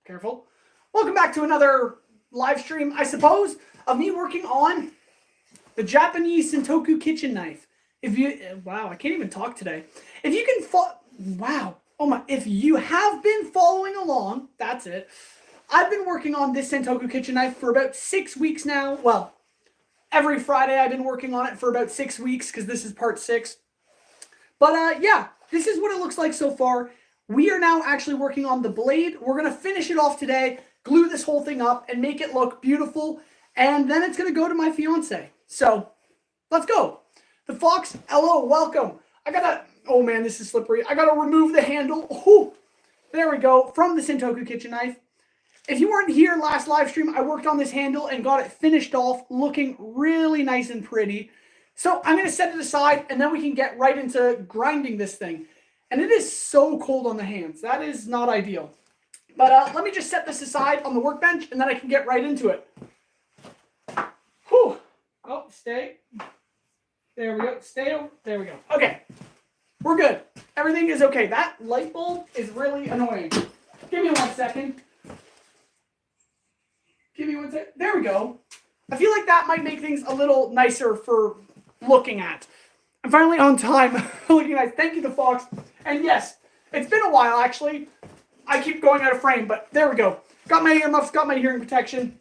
Careful. Welcome back to another live stream, I suppose, of me working on the Japanese Santoku kitchen knife. Wow, I can't even talk today. If you can if you have been following along, that's it. I've been working on this Santoku kitchen knife for about 6 weeks now. Well, every Friday I've been working on it for about 6 weeks because this is part 6. But yeah, this is what it looks like so far. We are now actually working on the blade. We're going to finish it off today, glue this whole thing up, and make it look beautiful. And then it's going to go to my fiance. So, let's go. The Fox, hello, welcome. Oh man, this is slippery. I got to remove the handle. Oh, there we go, from the Santoku kitchen knife. If you weren't here last live stream, I worked on this handle and got it finished off, looking really nice and pretty. So I'm going to set it aside, and then we can get right into grinding this thing. And it is so cold on the hands. That is not ideal. But let me just set this aside on the workbench, and then I can get right into it. Whew. Oh, stay. There we go. Stay. There we go. Okay. We're good. Everything is okay. That light bulb is really annoying. Give me 1 second. Give me 1 second. There we go. I feel like that might make things a little nicer for looking at. I'm finally on time looking nice. Thank you, the Fox. And yes, it's been a while, actually. I keep going out of frame, but there we go. Got my earmuffs, got my hearing protection.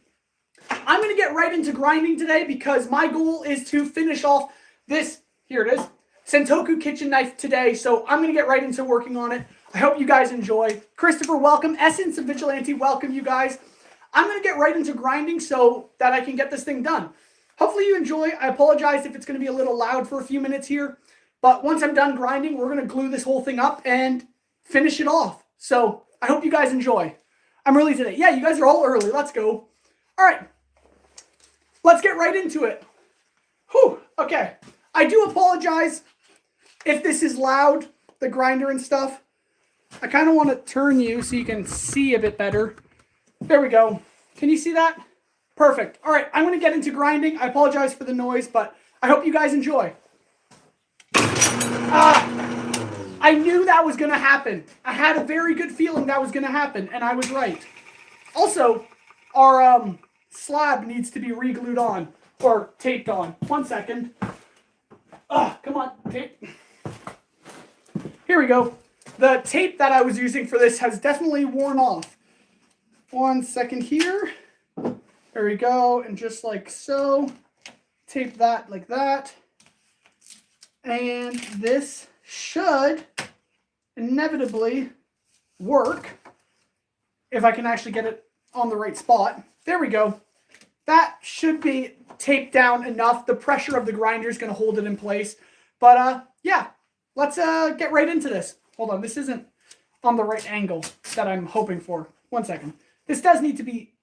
I'm going to get right into grinding today because my goal is to finish off this, here it is, Santoku kitchen knife today. So I'm going to get right into working on it. I hope you guys enjoy. Christopher, welcome. Essence of Vigilante, welcome you guys. I'm going to get right into grinding so that I can get this thing done. Hopefully you enjoy. I apologize if it's going to be a little loud for a few minutes here. But once I'm done grinding, we're going to glue this whole thing up and finish it off. So I hope you guys enjoy. I'm early today. Yeah, you guys are all early. Let's go. All right. Let's get right into it. Whew. Okay. I do apologize if this is loud, the grinder and stuff. I kind of want to turn you so you can see a bit better. There we go. Can you see that? Perfect. All right, I'm going to get into grinding. I apologize for the noise, but I hope you guys enjoy. I knew that was going to happen. I had a very good feeling that was going to happen, and I was right. Also, our slab needs to be re-glued on, or taped on. 1 second. Come on, tape. Here we go. The tape that I was using for this has definitely worn off. 1 second here. There we go, and just like so, tape that like that. And this should inevitably work if I can actually get it on the right spot. There we go. That should be taped down enough. The pressure of the grinder is going to hold it in place. But yeah, let's get right into this. Hold on, this isn't on the right angle that I'm hoping for. 1 second. This does need to be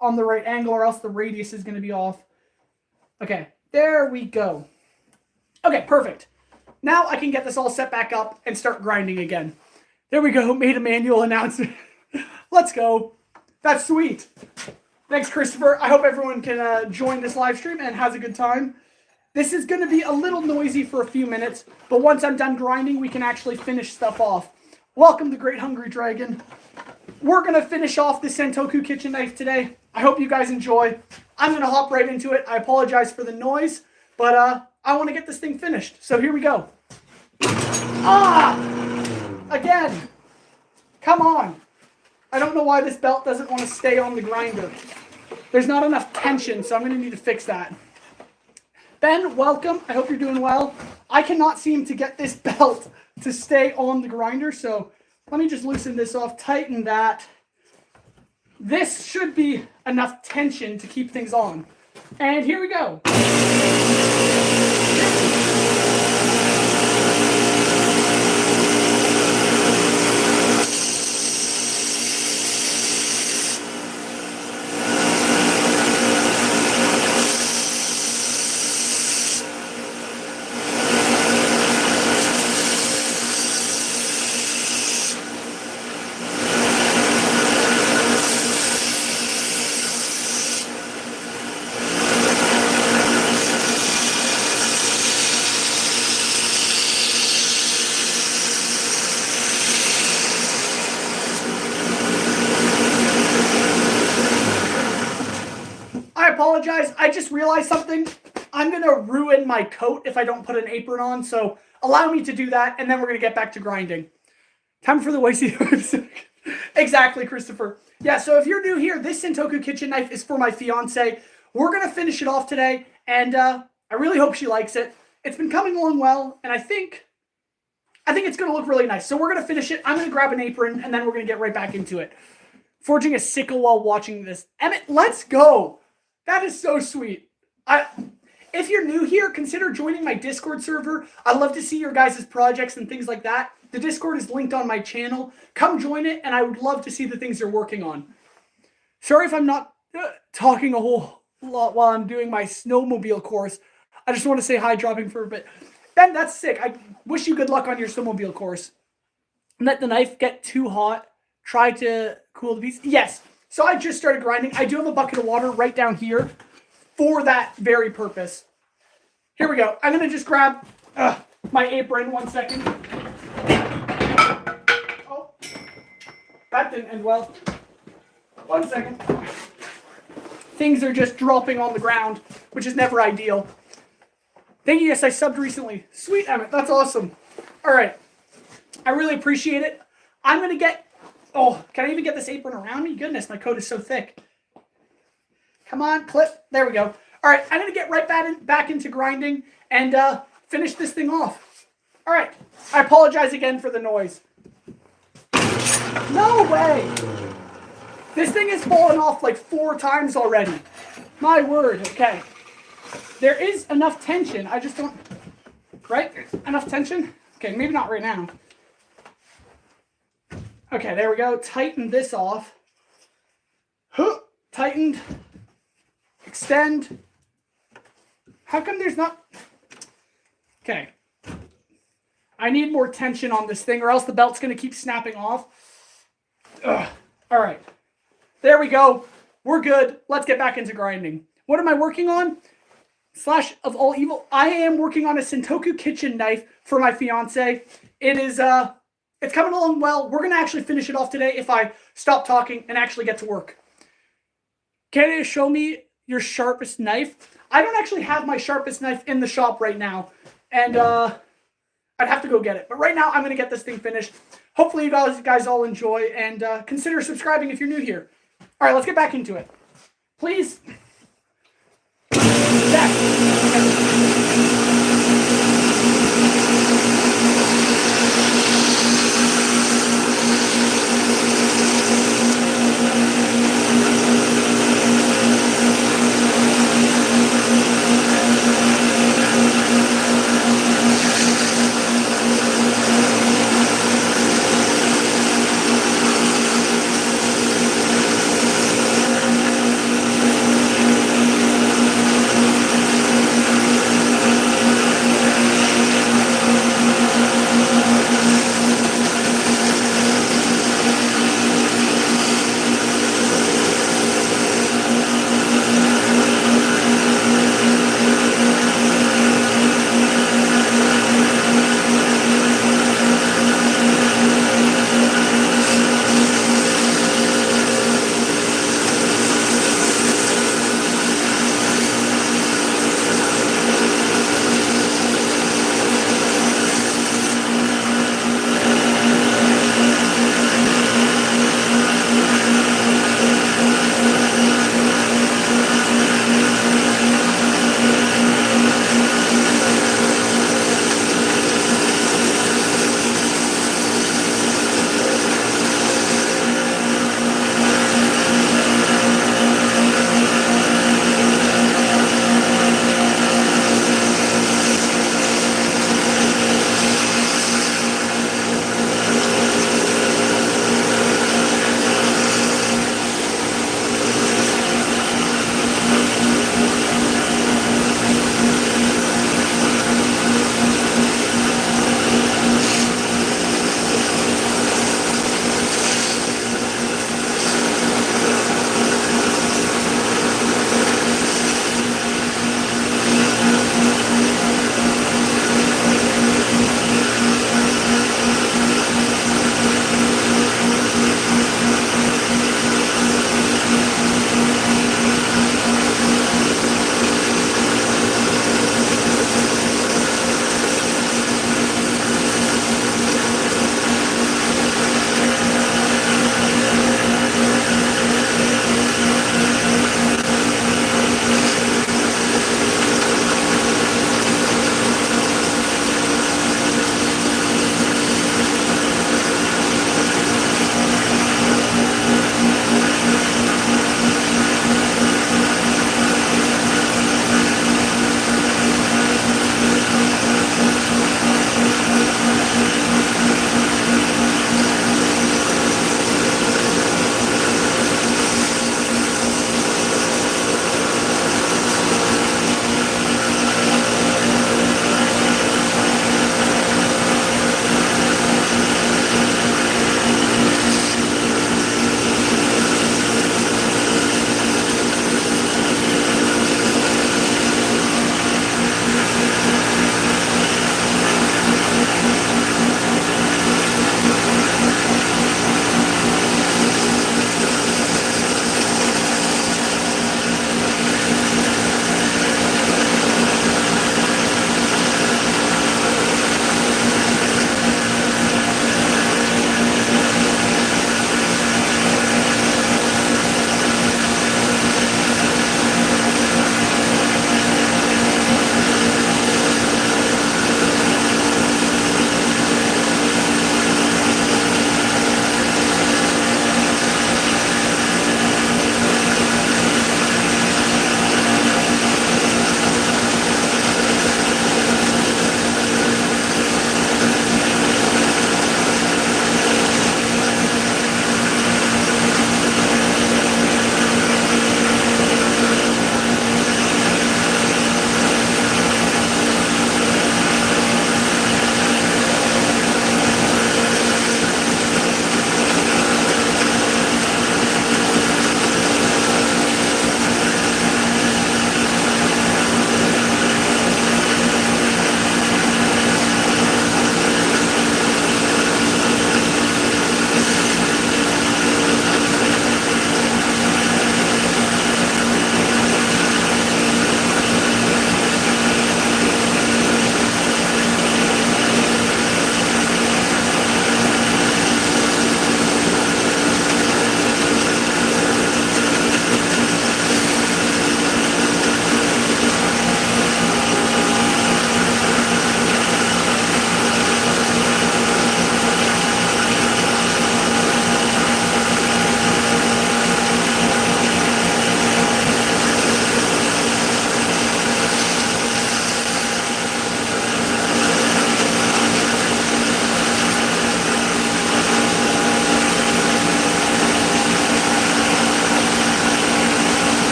on the right angle or else the radius is going to be off. Okay, there we go. Okay, perfect. Now I can get this all set back up and start grinding again. There we go, made a manual announcement. Let's go. That's sweet. Thanks, Christopher. I hope everyone can join this live stream and has a good time. This is going to be a little noisy for a few minutes, but once I'm done grinding, we can actually finish stuff off. Welcome to Great Hungry Dragon. We're going to finish off the Santoku kitchen knife today. I hope you guys enjoy. I'm going to hop right into it. I apologize for the noise, but I want to get this thing finished. So here we go. Again. Come on. I don't know why this belt doesn't want to stay on the grinder. There's not enough tension, so I'm going to need to fix that. Ben, welcome. I hope you're doing well. I cannot seem to get this belt to stay on the grinder, so let me just loosen this off, tighten that. This should be enough tension to keep things on. And here we go. apologize. I just realized something. I'm going to ruin my coat if I don't put an apron on, so allow me to do that, and then we're going to get back to grinding. Time for the YC. Exactly, Christopher. Yeah, so if you're new here, this Santoku kitchen knife is for my fiance. We're going to finish it off today, and I really hope she likes it. It's been coming along well, and I think it's going to look really nice. So we're going to finish it. I'm going to grab an apron, and then we're going to get right back into it. Forging a sickle while watching this. Emmett, let's go. That is so sweet. If you're new here, consider joining my Discord server. I'd love to see your guys' projects and things like that. The Discord is linked on my channel. Come join it, and I would love to see the things you're working on. Sorry if I'm not talking a whole lot while I'm doing my snowmobile course. I just want to say hi, dropping for a bit. Ben, that's sick. I wish you good luck on your snowmobile course. Let the knife get too hot. Try to cool the piece. Yes. So I just started grinding. I do have a bucket of water right down here for that very purpose. Here we go. I'm going to just grab my apron. 1 second. Oh, that didn't end well. 1 second. Things are just dropping on the ground, which is never ideal. Thank you. Yes, I subbed recently. Sweet, Emmett. That's awesome. All right. I really appreciate it. I'm going to get... Oh, can I even get this apron around me? Goodness, my coat is so thick. Come on, clip. There we go. All right, I'm going to get right back into grinding and finish this thing off. All right. I apologize again for the noise. No way. This thing has fallen off like 4 times already. My word. Okay. There is enough tension. I just don't... Right? Enough tension? Okay, maybe not right now. Okay, there we go. Tighten this off. Tightened. Extend. How come there's not... Okay. I need more tension on this thing or else the belt's going to keep snapping off. Ugh. All right. There we go. We're good. Let's get back into grinding. What am I working on? Slash of all evil. I am working on a Santoku kitchen knife for my fiance. It is... It's coming along well. We're going to actually finish it off today if I stop talking and actually get to work. Can you show me your sharpest knife? I don't actually have my sharpest knife in the shop right now. And I'd have to go get it. But right now, I'm going to get this thing finished. Hopefully you guys all enjoy. And consider subscribing if you're new here. All right, let's get back into it. Please.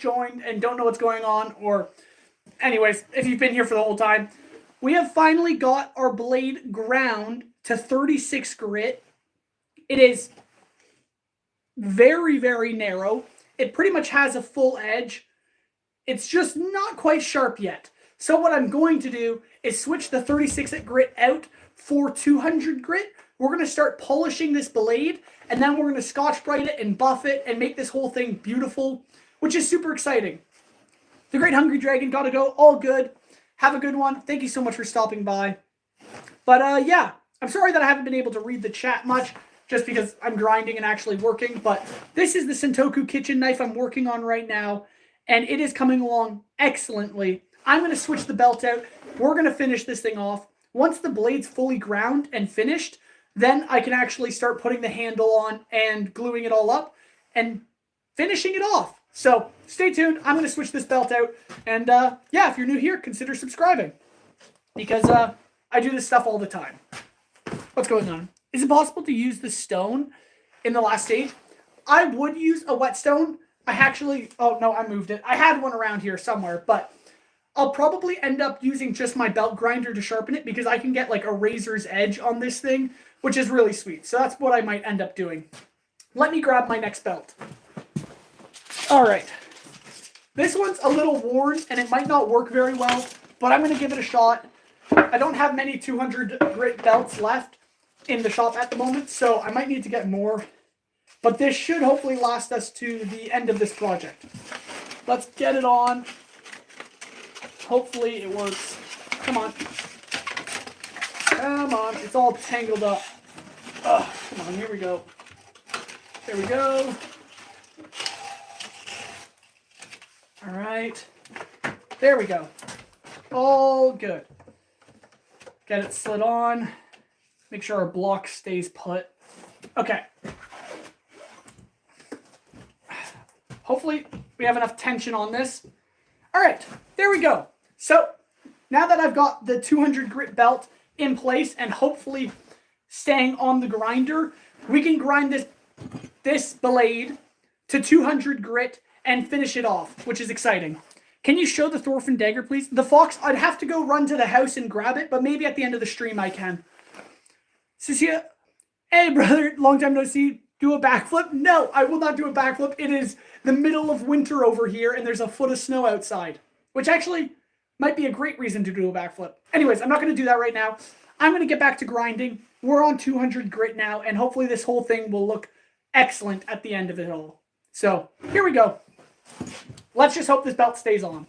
joined and don't know what's going on, or anyways, if you've been here for the whole time, we have finally got our blade ground to 36 grit. It is very, very narrow. It pretty much has a full edge. It's just not quite sharp yet. So what I'm going to do is switch the 36 grit out for 200 grit. We're going to start polishing this blade, and then we're going to Scotch-brite it and buff it and make this whole thing beautiful, which is super exciting. The Great Hungry Dragon, gotta go. All good. Have a good one. Thank you so much for stopping by. But yeah, I'm sorry that I haven't been able to read the chat much, just because I'm grinding and actually working. But this is the Santoku kitchen knife I'm working on right now, and it is coming along excellently. I'm going to switch the belt out. We're going to finish this thing off. Once the blade's fully ground and finished, then I can actually start putting the handle on and gluing it all up and finishing it off. So stay tuned. I'm going to switch this belt out. And yeah, if you're new here, consider subscribing, because I do this stuff all the time. What's going on? Is it possible to use the stone in the last stage? I would use a whetstone. I actually, oh no, I moved it. I had one around here somewhere, but I'll probably end up using just my belt grinder to sharpen it, because I can get like a razor's edge on this thing, which is really sweet. So that's what I might end up doing. Let me grab my next belt. All right. This one's a little worn and it might not work very well, but I'm going to give it a shot. I don't have many 200 grit belts left in the shop at the moment, so I might need to get more. But this should hopefully last us to the end of this project. Let's get it on. Hopefully it works. Come on. Come on. It's all tangled up. Oh, come on. Here we go. There we go. All right. There we go. All good. Get it slid on. Make sure our block stays put. Okay. Hopefully we have enough tension on this. All right. There we go. So now that I've got the 200 grit belt in place and hopefully staying on the grinder, we can grind this blade to 200 grit and finish it off, which is exciting. Can you show the Thorfinn dagger, please? The fox, I'd have to go run to the house and grab it, but maybe at the end of the stream I can. Cecilia, hey brother, long time no see. Do a backflip? No, I will not do a backflip. It is the middle of winter over here and there's a foot of snow outside, which actually might be a great reason to do a backflip. Anyways, I'm not going to do that right now. I'm going to get back to grinding. We're on 200 grit now, and hopefully this whole thing will look excellent at the end of it all. So, here we go. Let's just hope this belt stays on.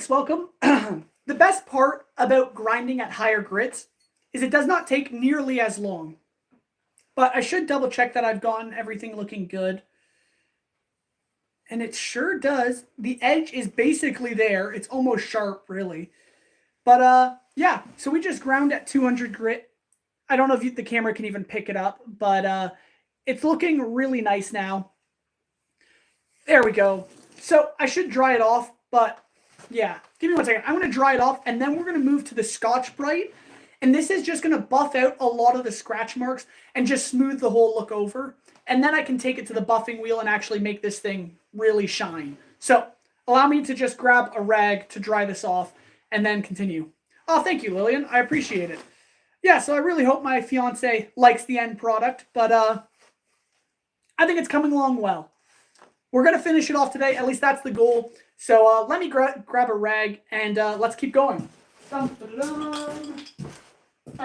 Felix, welcome. The best part about grinding at higher grits is it does not take nearly as long. But I should double check that I've gotten everything looking good. And it sure does. The edge is basically there. It's almost sharp, really. But, yeah. So we just ground at 200 grit. I don't know if the camera can even pick it up. But it's looking really nice now. There we go. So I should dry it off. But, yeah. Give me one second. I'm going to dry it off. And then we're going to move to the Scotch-brite. And this is just going to buff out a lot of the scratch marks and just smooth the whole look over. And then I can take it to the buffing wheel and actually make this thing really shine. So allow me to just grab a rag to dry this off and then continue. Oh, thank you, Lillian. I appreciate it. Yeah, so I really hope my fiance likes the end product, but I think it's coming along well. We're going to finish it off today. At least that's the goal. So let me grab a rag and let's keep going. All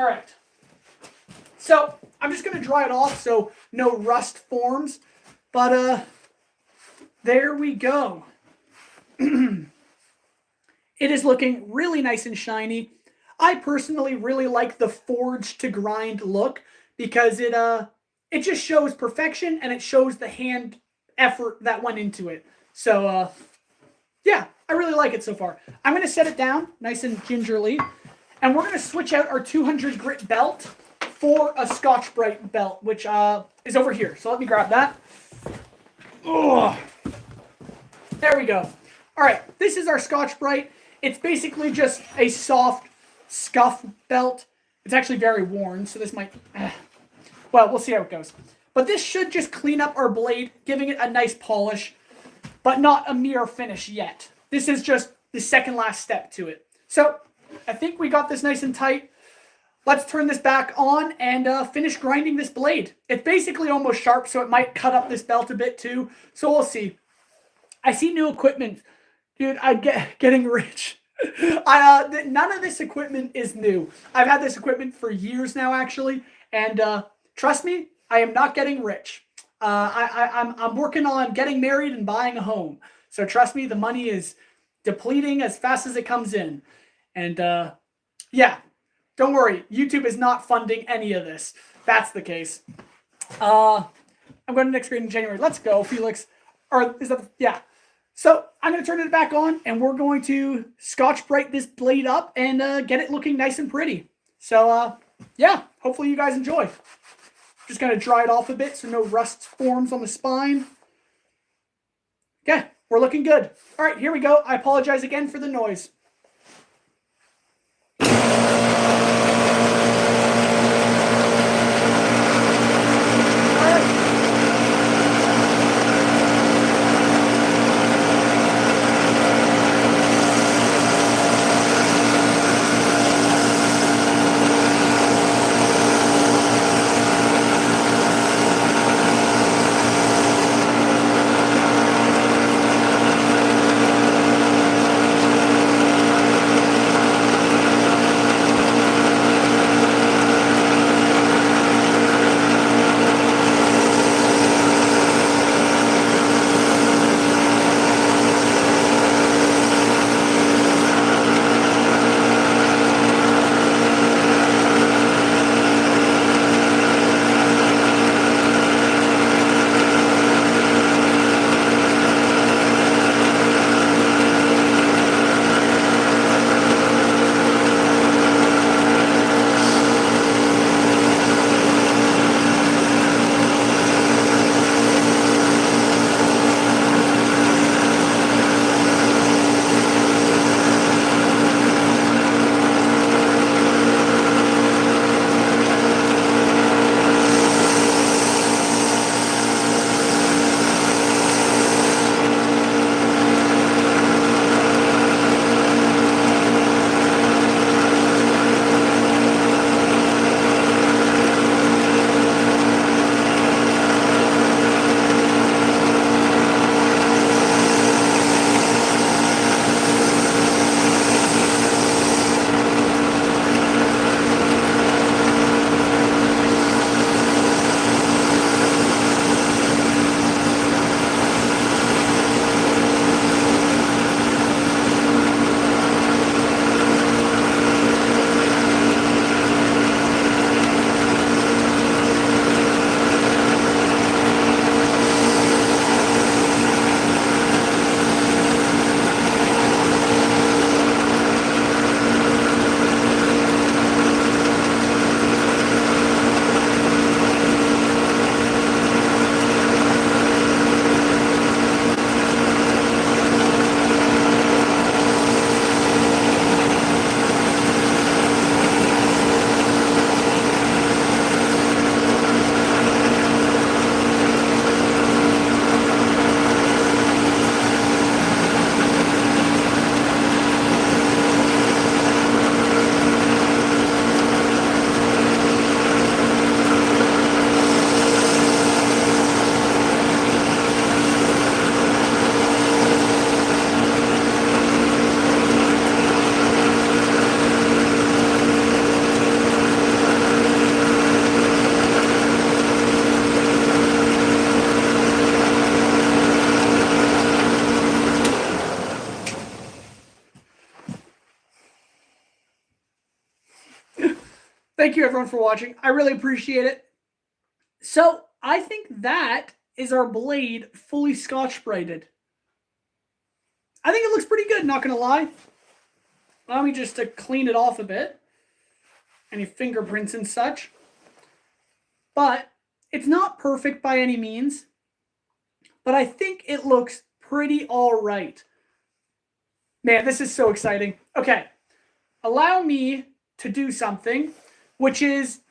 right. So I'm just going to dry it off so no rust forms. But there we go. It is looking really nice and shiny. I personally really like the forged to grind look because it just shows perfection and it shows the hand effort that went into it. So yeah, I really like it so far. I'm going to set it down nice and gingerly. And we're going to switch out our 200 grit belt for a Scotch-brite belt, which is over here. So let me grab that. Ugh. There we go. All right, this is our Scotch-brite. It's basically just a soft scuff belt. It's actually very worn, so this might... Well, we'll see how it goes. But this should just clean up our blade, giving it a nice polish, but not a mirror finish yet. This is just the second last step to it. So I think we got this nice and tight. Let's turn this back on and finish grinding this blade. It's basically almost sharp, so it might cut up this belt a bit too. So we'll see. I see new equipment. Dude, I'm getting rich. None of this equipment is new. I've had this equipment for years now, actually. And trust me, I am not getting rich. I'm working on getting married and buying a home. So trust me, the money is depleting as fast as it comes in. And yeah, don't worry. YouTube is not funding any of this. That's the case. I'm going to next grade in January. Let's go, Felix. Or is that, yeah. So I'm going to turn it back on and we're going to Scotch-brite this blade up and get it looking nice and pretty. So yeah, hopefully you guys enjoy. Just going to dry it off a bit so no rust forms on the spine. Okay, we're looking good. All right, here we go. I apologize again for the noise. Thank you, everyone, for watching. I really appreciate it. So, I think that is our blade fully Scotch-brighted. I think it looks pretty good, not going to lie. Allow me just to clean it off a bit. Any fingerprints and such. But it's not perfect by any means. But I think it looks pretty all right. Man, this is so exciting. Okay. Allow me to do something, which is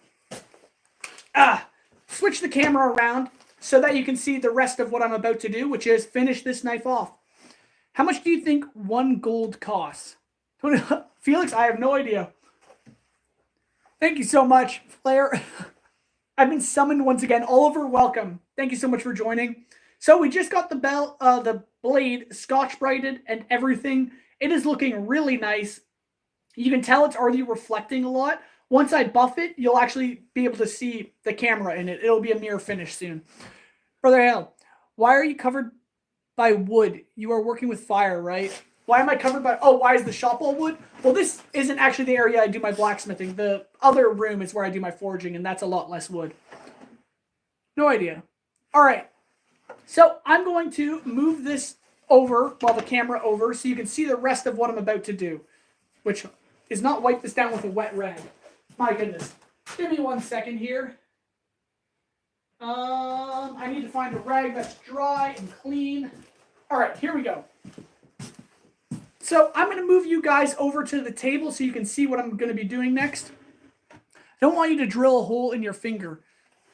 switch the camera around so that you can see the rest of what I'm about to do, which is finish this knife off. How much do you think 1 gold costs? Felix, I have no idea. Thank you so much, Flair. I've been summoned once again. Oliver, welcome. Thank you so much for joining. So we just got the blade Scotch-brighted and everything. It is looking really nice. You can tell it's already reflecting a lot. Once I buff it, you'll actually be able to see the camera in it. It'll be a near finish soon. Brother Hale, why are you covered by wood? You are working with fire, right? Why am I covered by... Oh, why is the shop all wood? Well, this isn't actually the area I do my blacksmithing. The other room is where I do my forging, and that's a lot less wood. No idea. All right. So I'm going to move this over, while the camera over, so you can see the rest of what I'm about to do, which is not wipe this down with a wet rag. My goodness. Give me 1 second here. I need to find a rag that's dry and clean. All right, here we go. So I'm going to move you guys over to the table so you can see what I'm going to be doing next. I don't want you to drill a hole in your finger.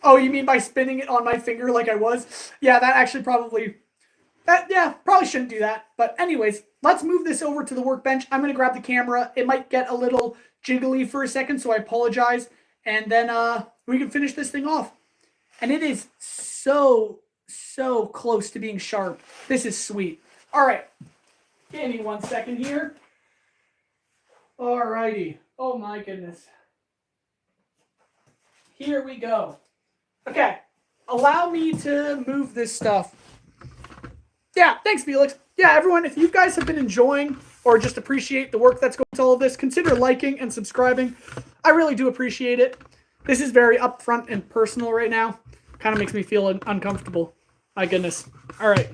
Oh, you mean by spinning it on my finger like I was? Yeah, that actually probably... probably shouldn't do that. But anyways, let's move this over to the workbench. I'm going to grab the camera. It might get a little jiggly for a second, so I apologize. And then we can finish this thing off. And it is so close to being sharp. This is sweet. All right. Give me 1 second here. All righty. Oh, my goodness. Here we go. Okay. Allow me to move this stuff. Yeah, thanks, Felix. Yeah, everyone, if you guys have been enjoying or just appreciate the work that's going to all of this, consider liking and subscribing. I really do appreciate it. This is very upfront and personal right now. Kind of makes me feel uncomfortable. My goodness. All right.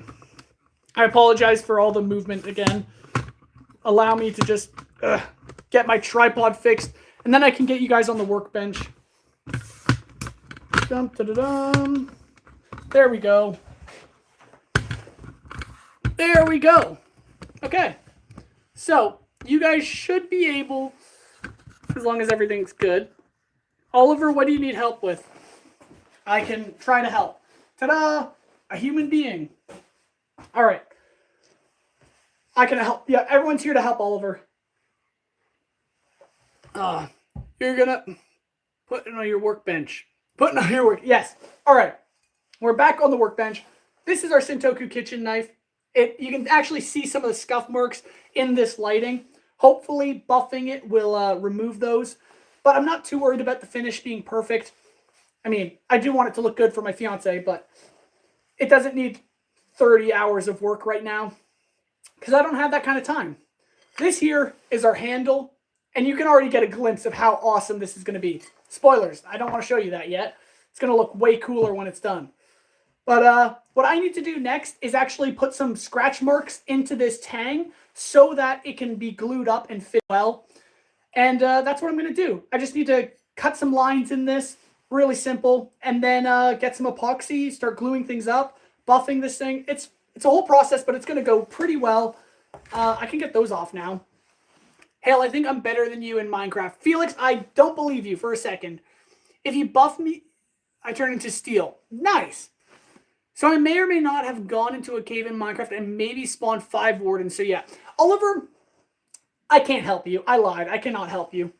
I apologize for all the movement again. Allow me to just get my tripod fixed, and then I can get you guys on the workbench. Dum-da-da-dum. There we go. There we go. Okay. So, you guys should be able, as long as everything's good. Oliver, what do you need help with? I can try to help. Ta-da! A human being. All right. I can help. Yeah, everyone's here to help Oliver. You're going to put it on your workbench. Put it on your work. Yes. All right. We're back on the workbench. This is our Santoku kitchen knife. You can actually see some of the scuff marks in this lighting. Hopefully, buffing it will remove those. But I'm not too worried about the finish being perfect. I mean, I do want it to look good for my fiance, but it doesn't need 30 hours of work right now because I don't have that kind of time. This here is our handle, and you can already get a glimpse of how awesome this is going to be. Spoilers, I don't want to show you that yet. It's going to look way cooler when it's done. But what I need to do next is actually put some scratch marks into this tang so that it can be glued up and fit well. And that's what I'm going to do. I just need to cut some lines in this, really simple, and then get some epoxy, start gluing things up, buffing this thing. It's a whole process, but it's going to go pretty well. I can get those off now. Hale, I think I'm better than you in Minecraft. Felix, I don't believe you for a second. If you buff me, I turn into steel. Nice. So I may or may not have gone into a cave in Minecraft and maybe spawned 5 wardens. So yeah. Oliver, I can't help you. I lied. I cannot help you.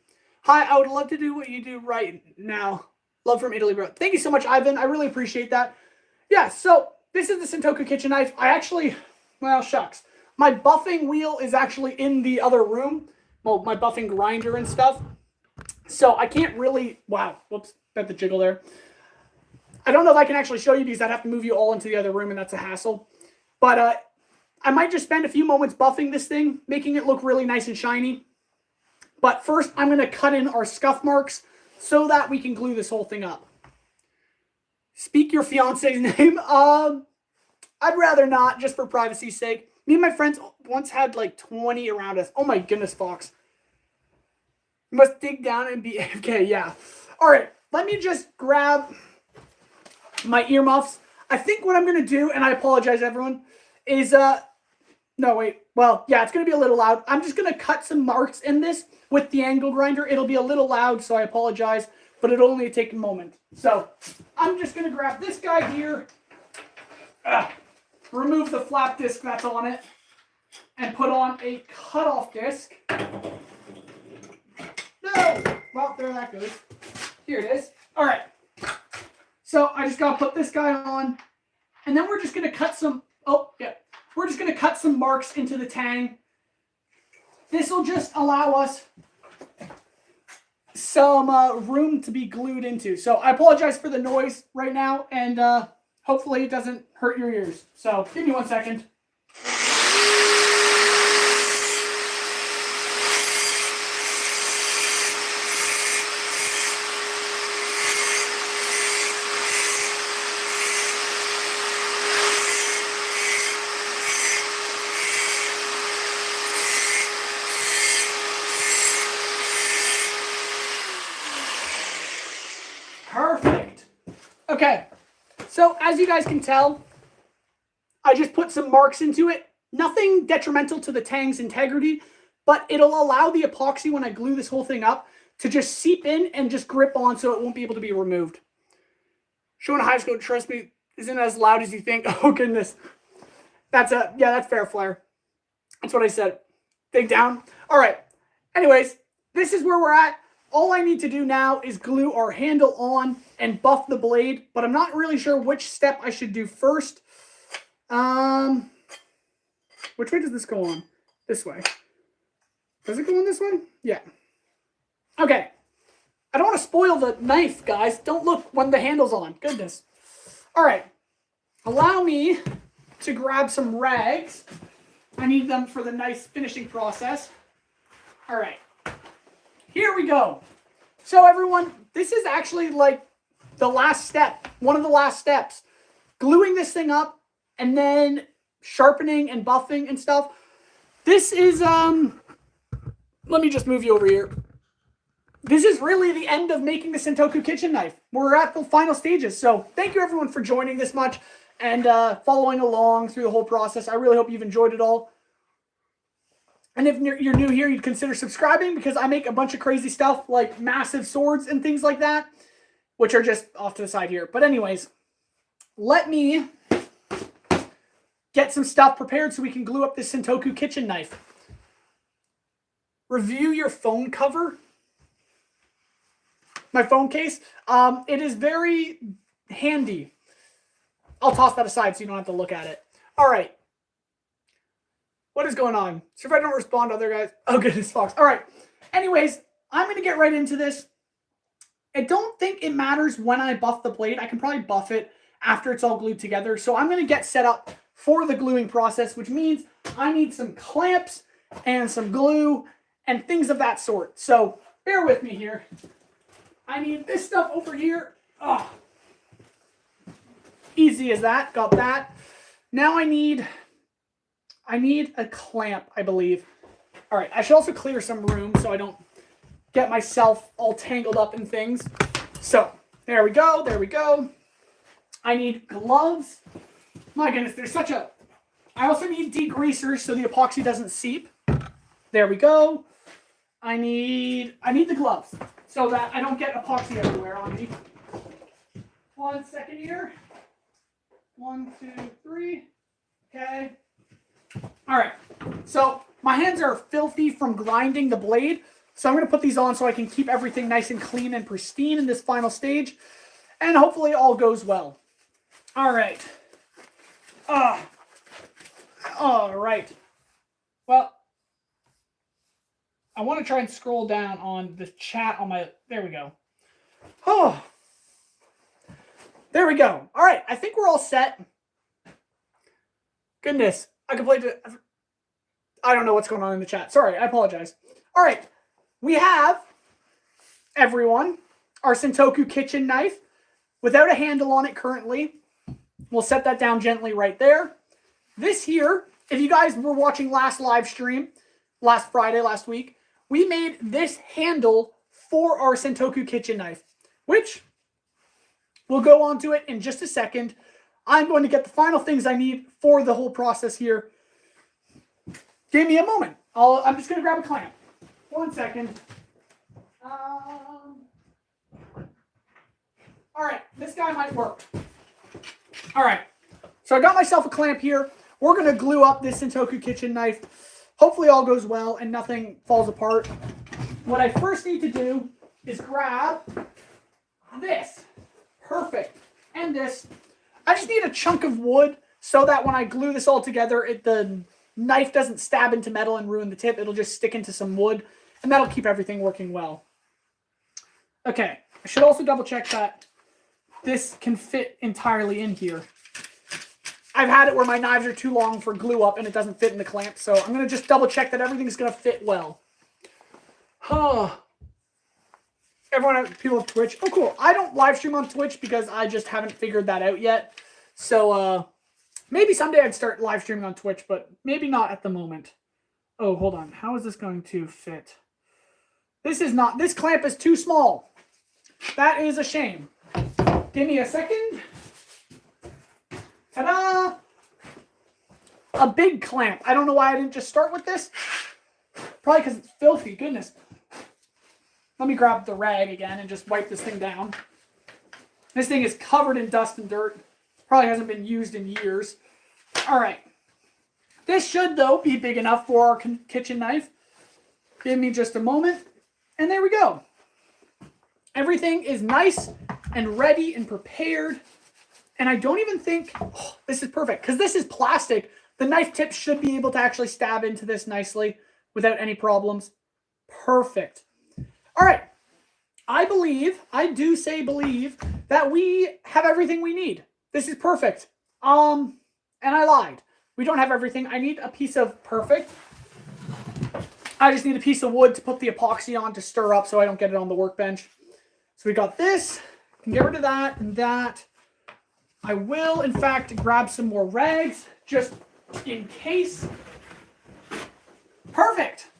Hi, I would love to do what you do right now. Love from Italy, bro. Thank you so much, Ivan. I really appreciate that. Yeah, so this is the Santoku kitchen knife. I actually, well, shucks. My buffing wheel is actually in the other room. Well, my buffing grinder and stuff. So I can't really, wow, whoops, got the jiggle there. I don't know if I can actually show you because I'd have to move you all into the other room and that's a hassle. But I might just spend a few moments buffing this thing, making it look really nice and shiny. But first, I'm going to cut in our scuff marks so that we can glue this whole thing up. Speak your fiance's name. I'd rather not, just for privacy's sake. Me and my friends once had like 20 around us. Oh my goodness, Fox. You must dig down and be AFK. Yeah. All right. Let me just grab my earmuffs. I think what I'm going to do, and I apologize, everyone, is, no, wait. Well, yeah, it's going to be a little loud. I'm just going to cut some marks in this with the angle grinder. It'll be a little loud, so I apologize, but it'll only take a moment. So I'm just going to grab this guy here, remove the flap disc that's on it, and put on a cutoff disc. No! Well, there that goes. Here it is. All right. So I just got to put this guy on, and then we're just going to cut some, we're just going to cut some marks into the tang. This will just allow us some room to be glued into. So I apologize for the noise right now, and hopefully it doesn't hurt your ears. So give me 1 second. Perfect. Okay. So as you guys can tell, I just put some marks into it. Nothing detrimental to the tang's integrity, but it'll allow the epoxy, when I glue this whole thing up, to just seep in and just grip on so it won't be able to be removed. Showing a high scope, trust me, isn't as loud as you think. Oh, goodness. That's fair, Flair. That's what I said. Dig down. All right. Anyways, this is where we're at. All I need to do now is glue our handle on and buff the blade, but I'm not really sure which step I should do first. Which way does this go on? This way. Does it go on this way? Yeah. Okay. I don't want to spoil the knife, guys. Don't look when the handle's on. Goodness. All right. Allow me to grab some rags. I need them for the nice finishing process. All right. Here we go. So everyone, this is actually like the last step, one of the last steps. Gluing this thing up and then sharpening and buffing and stuff. This is, let me just move you over here. This is really the end of making the Santoku kitchen knife. We're at the final stages. So thank you everyone for joining this much and following along through the whole process. I really hope you've enjoyed it all. And if you're new here, you'd consider subscribing because I make a bunch of crazy stuff like massive swords and things like that, which are just off to the side here. But anyways, let me get some stuff prepared so we can glue up this Santoku kitchen knife. Review your phone cover. My phone case. It is very handy. I'll toss that aside so you don't have to look at it. All right. What is going on? So if I don't respond to other guys. Oh, goodness, Fox. All right. Anyways, I'm going to get right into this. I don't think it matters when I buff the blade. I can probably buff it after it's all glued together. So I'm going to get set up for the gluing process, which means I need some clamps and some glue and things of that sort. So bear with me here. I need this stuff over here. Oh, easy as that. Got that. Now I need a clamp, I believe. All right, I should also clear some room so I don't get myself all tangled up in things. So, there we go, there we go. I need gloves. My goodness, there's such a... I also need degreasers so the epoxy doesn't seep. There we go. I need the gloves so that I don't get epoxy everywhere on me. 1 second here. 1, 2, 3. Okay. All right, so my hands are filthy from grinding the blade, so I'm going to put these on so I can keep everything nice and clean and pristine in this final stage, and hopefully all goes well. All right. All right. Well, I want to try and scroll down on the chat on my... There we go. Oh. There we go. All right, I think we're all set. Goodness. I completely... I don't know what's going on in the chat. Sorry, I apologize. All right. We have, everyone, our Santoku kitchen knife without a handle on it currently. We'll set that down gently right there. This here, if you guys were watching last live stream, last Friday, last week, we made this handle for our Santoku kitchen knife, which we'll go on to it in just a second. I'm going to get the final things I need for the whole process here. Give me a moment. I'm just going to grab a clamp. 1 second. All right, this guy might work. All right, so I got myself a clamp here. We're going to glue up this Santoku kitchen knife. Hopefully all goes well and nothing falls apart. What I first need to do is grab this. Perfect. And this. I just need a chunk of wood so that when I glue this all together, the knife doesn't stab into metal and ruin the tip. It'll just stick into some wood, and that'll keep everything working well. Okay, I should also double check that this can fit entirely in here. I've had it where my knives are too long for glue up and it doesn't fit in the clamp, so I'm going to just double check that everything's going to fit well. People on Twitch. Oh, cool. I don't live stream on Twitch because I just haven't figured that out yet. So, maybe someday I'd start live streaming on Twitch, but maybe not at the moment. Oh, hold on. How is this going to fit? This clamp is too small. That is a shame. Give me a second. Ta-da! A big clamp. I don't know why I didn't just start with this. Probably because it's filthy. Goodness. Let me grab the rag again and just wipe this thing down. This thing is covered in dust and dirt. Probably hasn't been used in years. All right. This should, though, be big enough for our kitchen knife. Give me just a moment. And there we go. Everything is nice and ready and prepared. And I don't even think... Oh, this is perfect. Because this is plastic. The knife tip should be able to actually stab into this nicely without any problems. Perfect. All right. I believe that we have everything we need. This is perfect. And I lied. We don't have everything. I need a piece of perfect. I just need a piece of wood to put the epoxy on to stir up so I don't get it on the workbench. So we got this. Can get rid of that and that. I will, in fact, grab some more rags just in case. Perfect.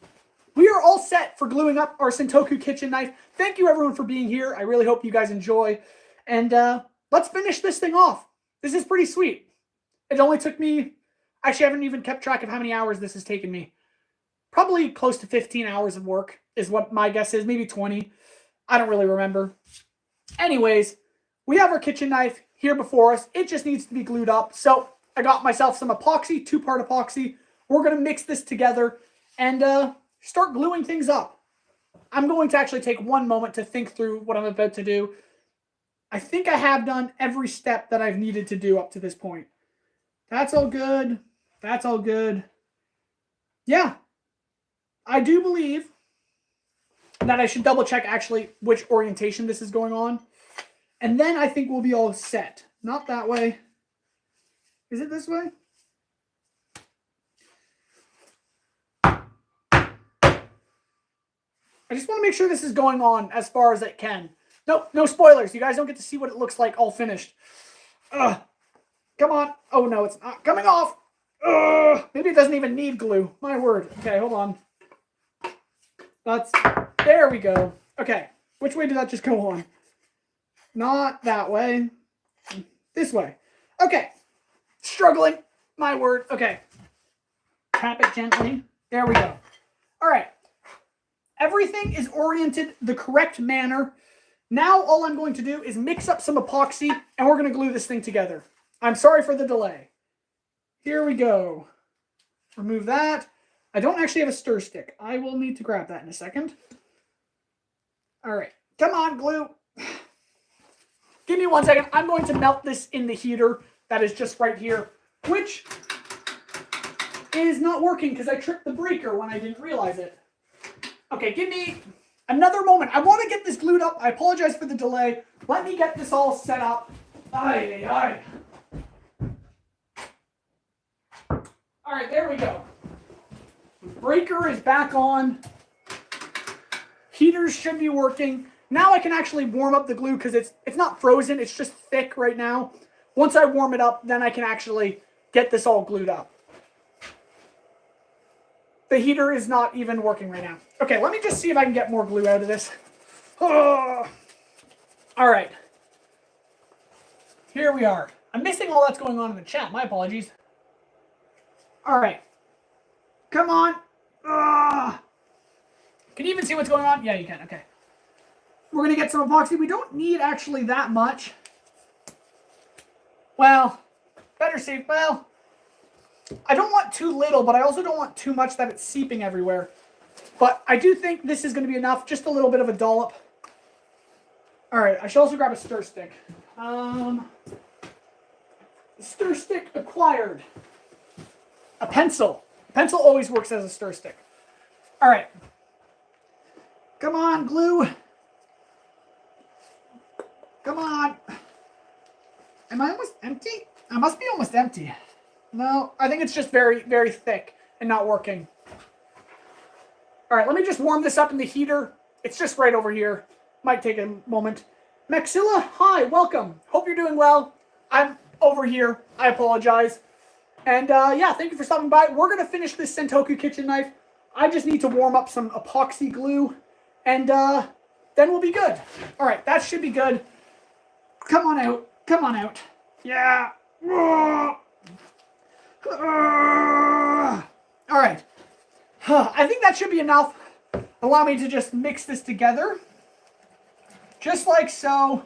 We are all set for gluing up our Santoku kitchen knife. Thank you, everyone, for being here. I really hope you guys enjoy. And let's finish this thing off. This is pretty sweet. It only took me... Actually, I haven't even kept track of how many hours this has taken me. Probably close to 15 hours of work is what my guess is. Maybe 20. I don't really remember. Anyways, we have our kitchen knife here before us. It just needs to be glued up. So I got myself some epoxy, 2-part epoxy. We're going to mix this together and start gluing things up. I'm going to actually take one moment to think through what I'm about to do. I think I have done every step that I've needed to do up to this point. That's all good. That's all good. Yeah. I do believe that I should double check actually which orientation this is going on. And then I think we'll be all set. Not that way. Is it this way? I just want to make sure this is going on as far as it can. Nope, no spoilers. You guys don't get to see what it looks like all finished. Ugh. Come on. Oh, no, it's not coming off. Ugh. Maybe it doesn't even need glue. My word. Okay, hold on. There we go. Okay, which way did that just go on? Not that way. This way. Okay. Struggling. My word. Okay. Tap it gently. There we go. All right. Everything is oriented the correct manner. Now all I'm going to do is mix up some epoxy and we're going to glue this thing together. I'm sorry for the delay. Here we go. Remove that. I don't actually have a stir stick. I will need to grab that in a second. All right. Come on, glue. Give me 1 second. I'm going to melt this in the heater that is just right here, which is not working because I tripped the breaker when I didn't realize it. Okay, give me another moment. I want to get this glued up. I apologize for the delay. Let me get this all set up. Ay, ay, ay. All right, there we go. Breaker is back on. Heaters should be working. Now I can actually warm up the glue because it's not frozen. It's just thick right now. Once I warm it up, then I can actually get this all glued up. The heater is not even working right now. Okay, let me just see if I can get more glue out of this. Oh. All right. Here we are. I'm missing all that's going on in the chat. My apologies. All right. Come on. Can you even see what's going on? Yeah, you can. Okay. We're going to get some epoxy. We don't need actually that much. Well, better safe. Well, I don't want too little, but I also don't want too much that it's seeping everywhere. But I do think this is going to be enough. Just a little bit of a dollop. All right. I should also grab a stir stick. Stir stick acquired. A pencil. A pencil always works as a stir stick. All right. Come on, glue. Come on. Am I almost empty? I must be almost empty. No, I think it's just very, very thick and not working. All right, let me just warm this up in the heater. It's just right over here. Might take a moment. Maxilla, hi, welcome. Hope you're doing well. I'm over here. I apologize. And yeah, thank you for stopping by. We're going to finish this Santoku kitchen knife. I just need to warm up some epoxy glue. And then we'll be good. All right, that should be good. Come on out. Come on out. Yeah. All right. I think that should be enough. Allow me to just mix this together. Just like so.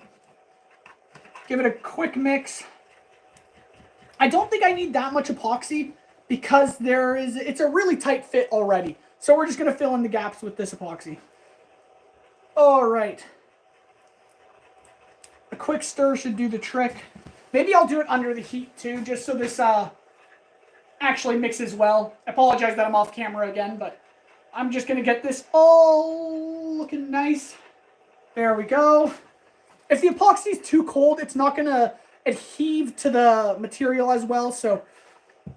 Give it a quick mix. I don't think I need that much epoxy because it's a really tight fit already. So we're just going to fill in the gaps with this epoxy. All right. A quick stir should do the trick. Maybe I'll do it under the heat too, just so this actually mixes well. I apologize that I'm off camera again, but I'm just going to get this all looking nice. There we go. If the epoxy is too cold, it's not going to adhere to the material as well. So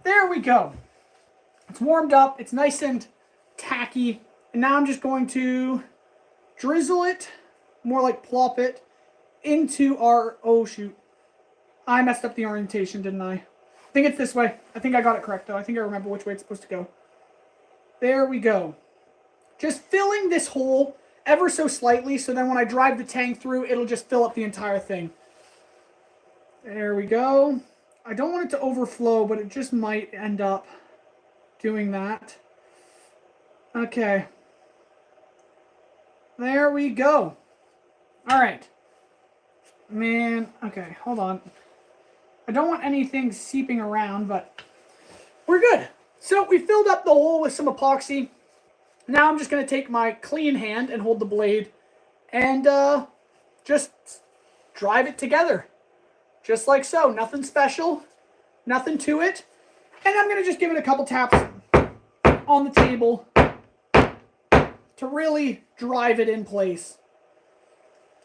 there we go. It's warmed up. It's nice and tacky. And now I'm just going to drizzle it, more like plop it, into our, oh shoot. I messed up the orientation, didn't I? I think it's this way. I think I got it correct though. I think I remember which way it's supposed to go. There we go. Just filling this hole ever so slightly, so then when I drive the tang through, it'll just fill up the entire thing. There we go. I don't want it to overflow, but it just might end up doing that. Okay. There we go. All right. Man, okay, hold on. I don't want anything seeping around, but we're good. So we filled up the hole with some epoxy. Now I'm just going to take my clean hand and hold the blade and just drive it together. Just like so. Nothing special. Nothing to it. And I'm going to just give it a couple taps on the table to really drive it in place.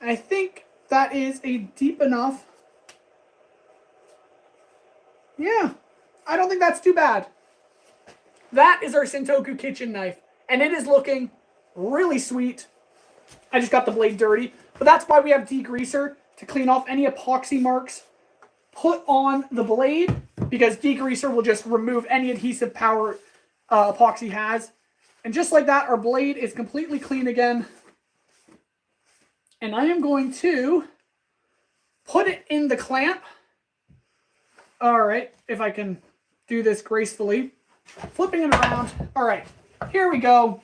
I think that is a deep enough. Yeah, I don't think that's too bad. That is our Santoku kitchen knife, and it is looking really sweet. I just got the blade dirty, but that's why we have degreaser to clean off any epoxy marks put on the blade, because degreaser will just remove any adhesive power epoxy has. And just like that, our blade is completely clean again. And I am going to put it in the clamp. All right, if I can do this gracefully. Flipping it around. All right, here we go.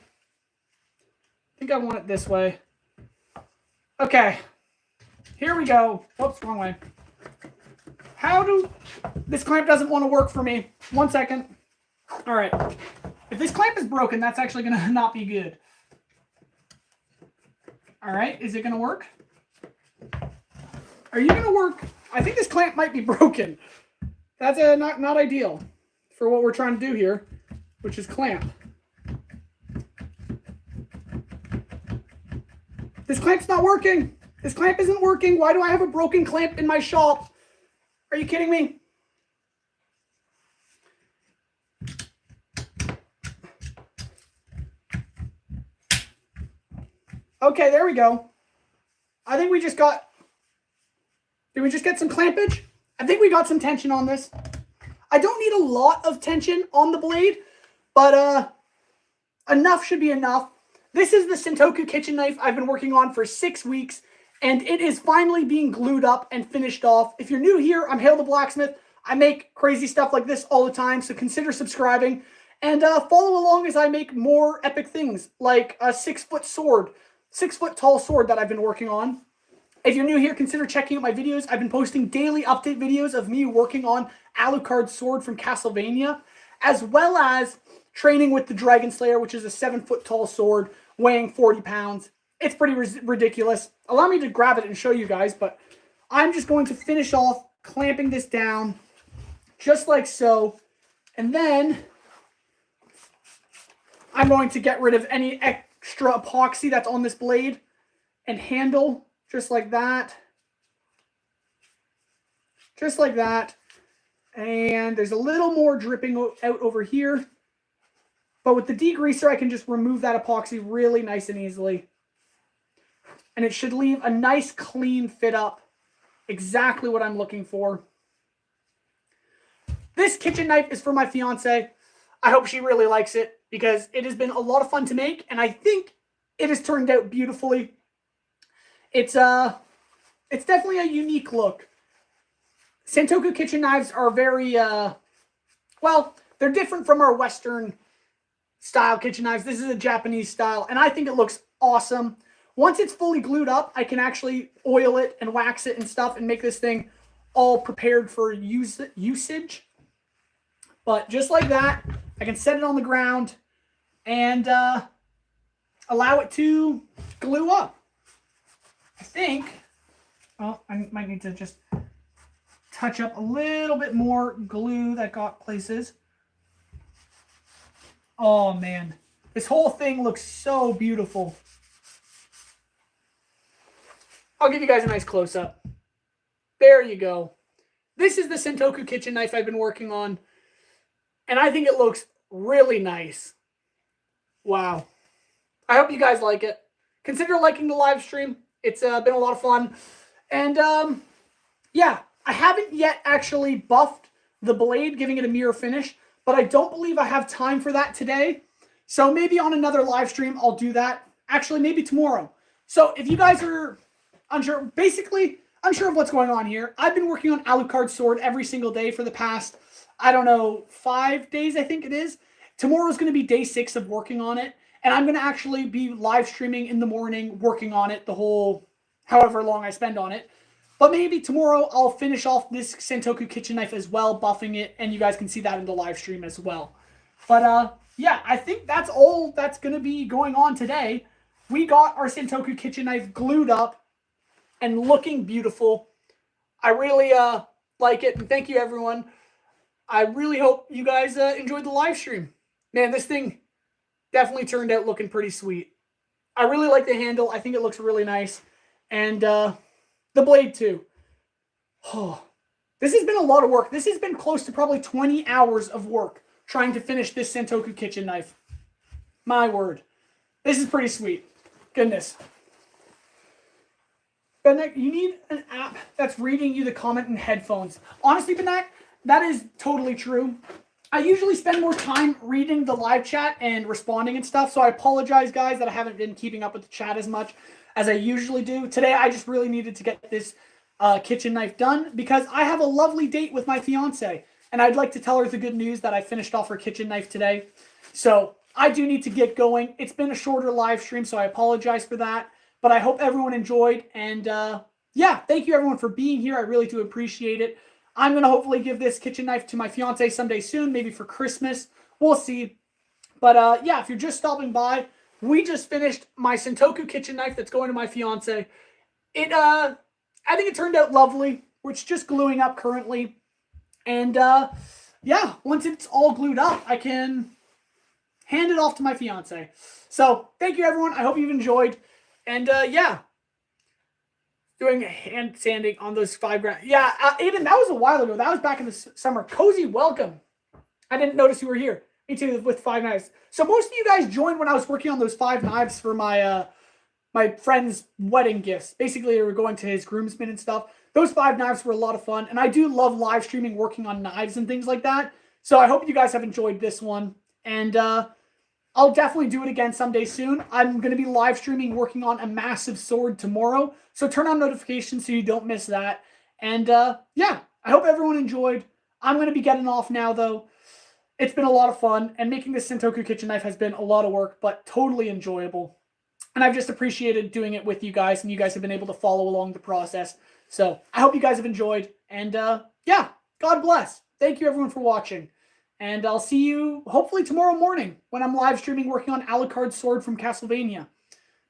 I think I want it this way. Okay, here we go. Whoops, wrong way. This clamp doesn't want to work for me. 1 second. All right. If this clamp is broken, that's actually going to not be good. All right, is it going to work? Are you going to work? I think this clamp might be broken. That's not ideal for what we're trying to do here, which is clamp. This clamp's not working. This clamp isn't working. Why do I have a broken clamp in my shop? Are you kidding me? Okay, there we go. I think we just got... Did we just get some clampage? I think we got some tension on this. I don't need a lot of tension on the blade, but enough should be enough. This is the Santoku kitchen knife I've been working on for 6 weeks, and it is finally being glued up and finished off. If you're new here, I'm Hale the Blacksmith. I make crazy stuff like this all the time, so consider subscribing. And follow along as I make more epic things, like a 6-foot sword, 6-foot tall sword that I've been working on. If you're new here, consider checking out my videos. I've been posting daily update videos of me working on Alucard's sword from Castlevania, as well as training with the Dragon Slayer, which is a 7-foot tall sword weighing 40 pounds. It's pretty ridiculous. Allow me to grab it and show you guys, but I'm just going to finish off clamping this down just like so. And then I'm going to get rid of any extra epoxy that's on this blade and handle just like that. Just like that. And there's a little more dripping out over here. But with the degreaser, I can just remove that epoxy really nice and easily. And it should leave a nice clean fit up. Exactly what I'm looking for. This kitchen knife is for my fiance. I hope she really likes it because it has been a lot of fun to make. And I think it has turned out beautifully. It's definitely a unique look. Santoku kitchen knives are very, well, they're different from our Western style kitchen knives. This is a Japanese style, and I think it looks awesome. Once it's fully glued up, I can actually oil it and wax it and stuff and make this thing all prepared for usage. But just like that, I can set it on the ground and allow it to glue up. I think, well, I might need to just touch up a little bit more glue that got places. Oh man, this whole thing looks so beautiful. I'll give you guys a nice close-up. There you go. This is the Santoku kitchen knife I've been working on, and I think it looks really nice. Wow. I hope you guys like it. Consider liking the live stream. It's been a lot of fun. And, yeah, I haven't yet actually buffed the blade, giving it a mirror finish, but I don't believe I have time for that today. So maybe on another live stream, I'll do that. Actually, maybe tomorrow. So if you guys are unsure, basically, unsure of what's going on here, I've been working on Alucard's sword every single day for the past, I don't know, 5 days, I think it is. Tomorrow's going to be day 6 of working on it. And I'm going to actually be live streaming in the morning, working on it the whole, however long I spend on it. But maybe tomorrow I'll finish off this Santoku kitchen knife as well, buffing it, and you guys can see that in the live stream as well. But yeah, I think that's all that's going to be going on today. We got our Santoku kitchen knife glued up and looking beautiful. I really like it, and thank you everyone. I really hope you guys enjoyed the live stream. Man, this thing definitely turned out looking pretty sweet. I really like the handle. I think it looks really nice. And the blade too. Oh, this has been a lot of work. This has been close to probably 20 hours of work trying to finish this Santoku kitchen knife. My word. This is pretty sweet. Goodness. Benek, you need an app that's reading you the comment in headphones. Honestly, Benek, that is totally true. I usually spend more time reading the live chat and responding and stuff, so I apologize, guys, that I haven't been keeping up with the chat as much as I usually do. Today, I just really needed to get this kitchen knife done because I have a lovely date with my fiance, and I'd like to tell her the good news that I finished off her kitchen knife today. So I do need to get going. It's been a shorter live stream, so I apologize for that, but I hope everyone enjoyed, and yeah, thank you everyone for being here. I really do appreciate it. I'm going to hopefully give this kitchen knife to my fiance someday soon, maybe for Christmas. We'll see. But yeah, if you're just stopping by, we just finished my Santoku kitchen knife that's going to my fiance. I think it turned out lovely. It's just gluing up currently. And yeah, once it's all glued up, I can hand it off to my fiance. So thank you, everyone. I hope you've enjoyed. And yeah. Doing hand sanding on those 5 grand. Yeah, Aiden, that was a while ago. That was back in the summer. Cozy, welcome. I didn't notice you were here. Me too, with 5 knives. So most of you guys joined when I was working on those 5 knives for my my friend's wedding gifts. Basically, they were going to his groomsmen and stuff. Those 5 knives were a lot of fun, and I do love live streaming, working on knives and things like that. So I hope you guys have enjoyed this one, and I'll definitely do it again someday soon. I'm going to be live streaming working on a massive sword tomorrow, so turn on notifications so you don't miss that. And yeah, I hope everyone enjoyed. I'm going to be getting off now, though. It's been a lot of fun, and making this Santoku kitchen knife has been a lot of work, but totally enjoyable. And I've just appreciated doing it with you guys, and you guys have been able to follow along the process. So I hope you guys have enjoyed, and yeah, God bless. Thank you everyone for watching, and I'll see you hopefully tomorrow morning when I'm live streaming working on Alucard's sword from Castlevania.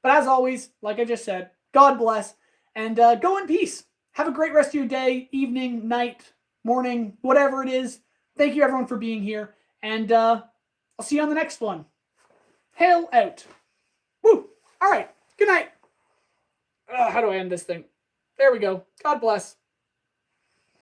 But as always, like I just said, God bless, and go in peace. Have a great rest of your day, evening, night, morning, whatever it is. Thank you everyone for being here, and I'll see you on the next one. Hail out. Woo! All right. Good night. How do I end this thing? There we go. God bless.